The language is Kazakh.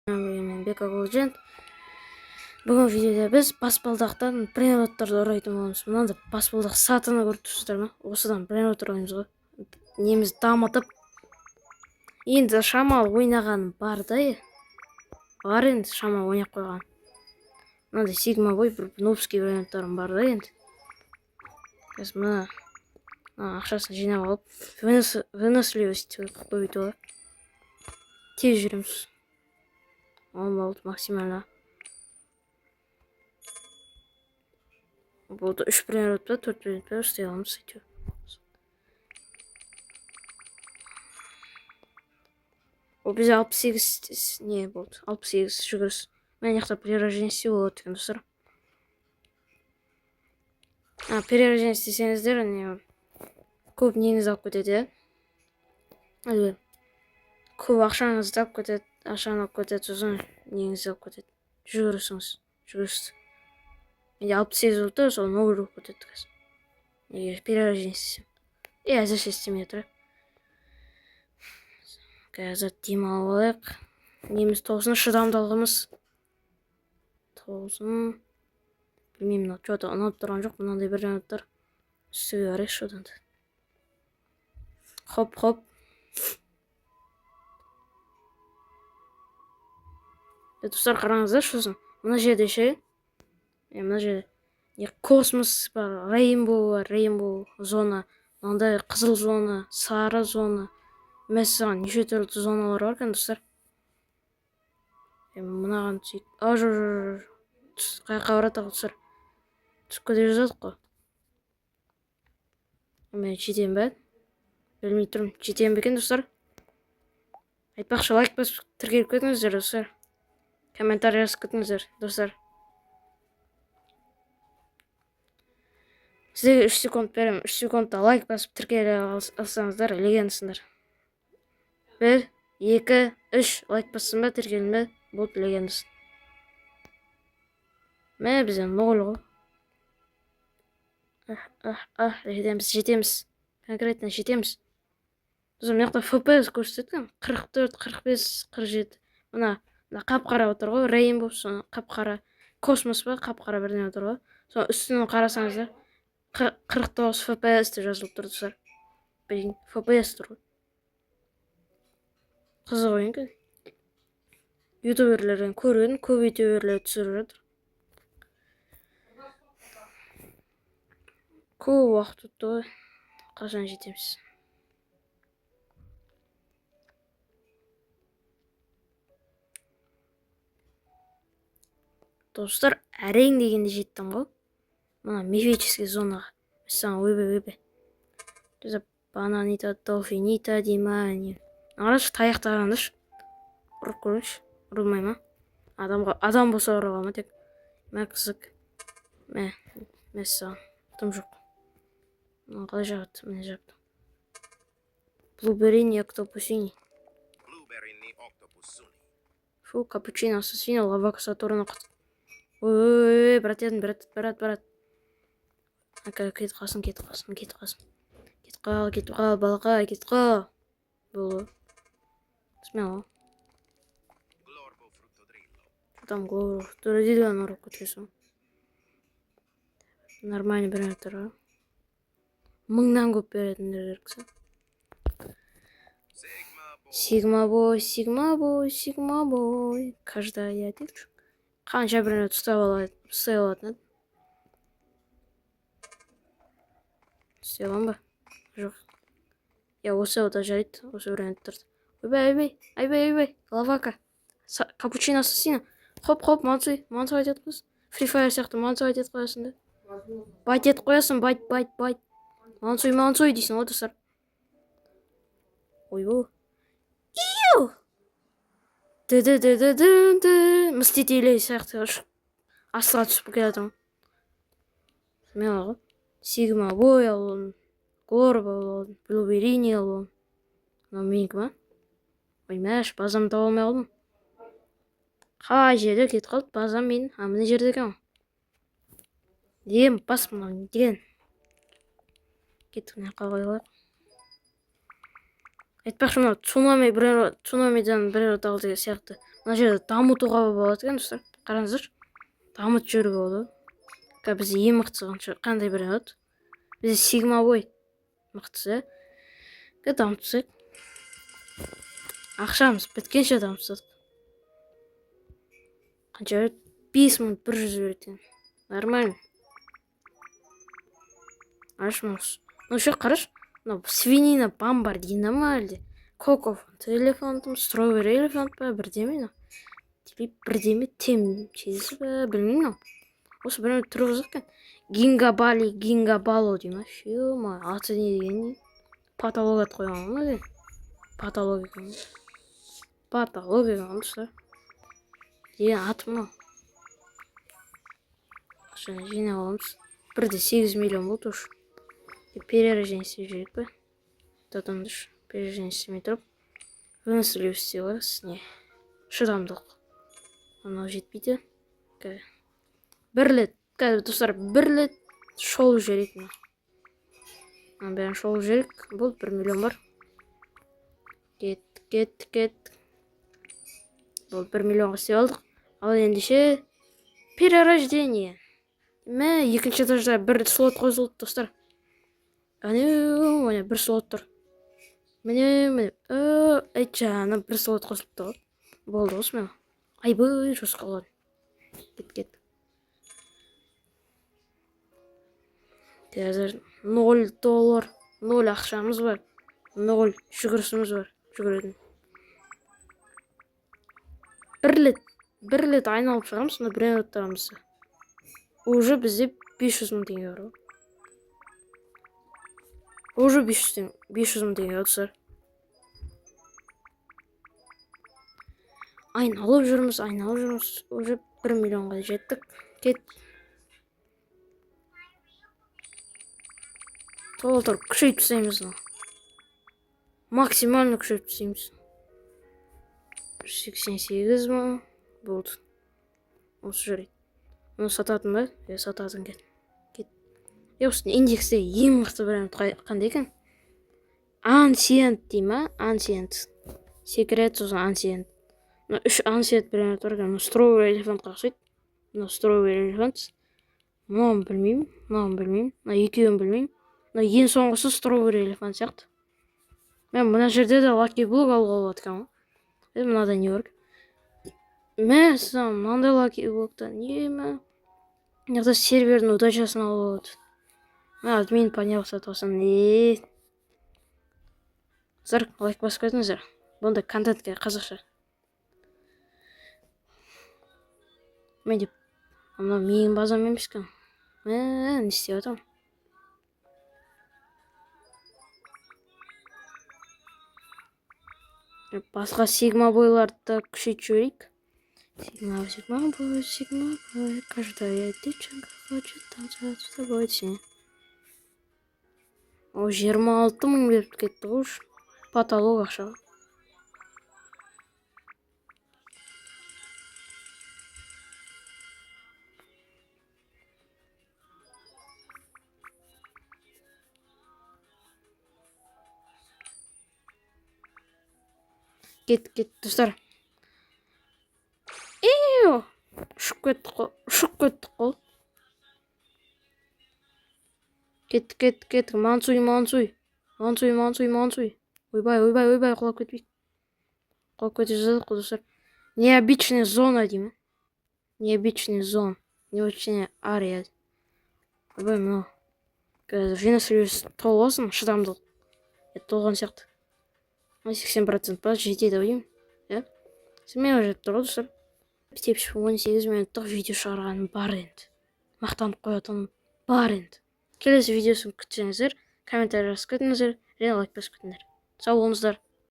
Мен Бека Голжен. Бүгін видеода біз баспалдақтан пренотторды орайтын боламыз. Мынандай баспалдақ сатыны көріп тұрсыздар ма? Осыдан пренот ойымыз ғой. Неміз дамытып. Енді шамалы ойнаған бар да. Бар енді шамалы ойнап қойған. Мынандай сигма бой бір нобский варианттарым бар да енді. Біз мына ақшасын жинап алып, выносливость көбейтуге тез жүреміз. Болды максимально. Болды 3 пренот па, 4 пренот па, істей аламыз сөйтіп. Ол бізде 68 не болды? 68 жүгіріс. Мен яқта перерожденности болады екен достар. Перерожденность десеңіздер, не көп неңіз алып кетеді, иә? Көп ақшаңызды алып кетеді, ақшаны алып кетеді, сосын неңіз алып кетеді. Жүгірісті. Менде 68 болды, сол 0 болып кетеді қазір. Егер перерожденность. Әзірше істемей тұр. Қазір демалып алайық. Неміз 9 шыдамдылығымыз. 9. Білмеймін, что-то ұнап тұрған жоқ, мынандай бір жанаттар. Үстіге қарайық шодан. Хоп. Достар, қараңыздар шосын. Мына жерде ше. Мына жерде космос бар, рейнбоу зона, мынандай қызыл зона, сары зона. Мәселен, неше түрлі зоналар бар екен, достар. Мынаған түсейік. Жоқ. Қайыққа барады, достар. Түсіп көте жазадық қой. Мен жетем бе? Білмей тұрмын. Жетем бекен, достар. Айтпақшы, лайк басып тіркеліп кетіңіздер, достар. Комментарий жазып кетіңіздер, достар. Сіздерге 3 секунд беремін. 3 секундта лайк басып тіркеле алсаңыздар, легендсіңдер. 1, 2, 3 лайк бассын ба, тіркелін бе? Болды, легендсің. Мә бізде 0 ғой. Жетеміз. Конкретно жетеміз. Достар, мен жақта FPS көрсеткен. 44, 45, 47. Мына қап-қара отыр ғой. Рейнбоу, соны қап-қара. Космос ба, қап-қара бірден отыр ғой. Соны үстінен қарасаңыздар. 49 FPS деп жазылып тұр, достар. Білген, FPS тұр ғой. Қызық ойын кен. Ютуберлерден көрген, көп ютуберлер түсіріп жатыр. Көп уақыт өтті ғой. Қашан жетеміз. Достар, әрең дегенде жеттім ғой. Мына мифический зонаға. Мәселен, ойбай. Достар, бананита, долфинита деймін. Арашы таяқтағандыш. Ұрып көріңш. Ұрылмай ма? Адам болса ұрыға ма тек. Мә қызық. Мәселен, тым жоқ. Қалай жағыды? Міне жағыды. Блуберини октопусини. Фу, капучино ассасино, лавака сатурна құт. Ой, брат. Кетіп қалсын. Кетіп қал, балақа, кетіп қал. Бұл. Смело. Там глорбо фруктодрилло ұрып кетесің. Нормальный брендтер, а? 1000-нан көп беретіндер керексің. Сигма бой. Каждая дейді. Қанша бренд ұстай алатын еді? Үстай алам ба? Жоқ. Осы ода жарайды. Осы брендтерді. Ойбай. Лавака. Капучино ассасино. Хоп, мансуй айтет қойсын. Free Fire сияқты мансуй айтет қойсын да. Байт ет қоясын, байт. Мансуй дейсің ғой, достар. Ойбай. Мстители сияқты астыға түсіп келатырмын. Мен алғы. Сигма бой алуын. Глорбо алуын. Блуберини алуын. Мынау менікі ма? Оймәш, базам таба алмай қалдым. Қай жерде кетіп қалды базам мен. Мына жерде екен. Дем бас мынау деген. Кеттік, қалай қойылайық. Айтпақшы, мынау цунамидан бір отағыл деген сияқты мына жерде дамытуға болады екен достар. Қараңыздаршы, дамытып жіберуге болады. Бізде ең мықтысы қандай бренот? Бізде Sigma Boy мықтысы. Дамытсақ. Ақшамыз біткенше дамытсақ. Қанша 5100 береді. Нормально. Ашмыз. Ну что, қараш? Ну, свинина бомбардина ма әлде? Кокофонт элефантым, стrawberry элефант па, бірдеме. Бірдеме тем чиз ба, білмеймін. Осы бірдеме түрі қызық екен. Гингабало дей ма? Шы-ма, аты не деген? Патология қойған ма деген? Патология. Патология қойған деген аты ма? Ақшаны жинап аламыз. 1,8 миллион болды уж. Перерождение істеп па? Татамдыш. Перерождение істемей тұрып. Выносливость істей аласыз. Не? Шыдамдылық. Анау жетпейді. Бір рет. Қазір достар, бір рет шолып жіберейік мына. Бәрін шолып жіберейік. Болды, 1 миллион бар. Кет. Болды, 1 миллионға істеп алдық. Ал ендеше перерождение. Мә, екінші этажда бір слот қойылды, достар. Міне, бір слот тұр. Міне. Айтжаны бір слот қосылыпты. Болды осы мен. Айбай, жосқа болады. Кет. Қазір $0, 0 ақшамыз бар. 0 жүгірісіміз бар. Жүгіретін. Бір рет айналып шығамыз, сонда бір минуттарымызды. Уже бізде 500 мың теңге бар. Уже 500 мың теңге бар, достар. Айналып жүрміз. Уже 1 миллионға жеттік. Кет. Толтыр, күшейіп түсеміз. Максимально күшейіп түсеміз. 88 мың. Болды. Осы жүрейді. Оны сататын ба? Сататын кет. Осыны индексте ең мықты бренд қандай екен? Ancient дей ма? Ancient. Секрет сосын Ancient. 3 Ancient бренд бар екен. Strawberry элефантқа ұқсайды. Strawberry элефант. Мынауын білмеймін. Екеуін білмеймін. Ең соңғысы Strawberry элефант сияқты. Мен мына жерде де Lucky Block алуға болады екен. Мынада не бар? Мынандай Lucky Block'та не ма? Мынада сервердің удачасын алуға болады. Админ понялся тосын. Зар, лайк басып кетіңіздер. Бұндай контентке қазақша. Мен деп, мына менің базам емес екен. Не істеп атам? Басқа Sigma бойларды күшейтіп жіберейік. Sigma бой, каждая девчонка хочет танцевать с тобой. 26 мың беріп кетті ғой. Потолок ақша. Кет, достар. Ұшып кеттік қол. Кет. Мансуй. Ойбай, құлап кетпейік. Құлап кете жаздық, достар. Необычная зона, деймін. Необычная зона. Необычная ария. Ойбай, мынау. Венесуэлс толғасын, шыдамдылық. Толған сияқты. 80% па, жетеді ойым. Мен уже тұрды, достар. Тепшіп 18 минуттық видео шығарғаным бар енді. Мақтанып қоятыным бар енді. Келесі видеосын күтсеңіздер, комментарий жазып кетіңіздер, және лайк басып кетіңіздер. Сау болыңыздар.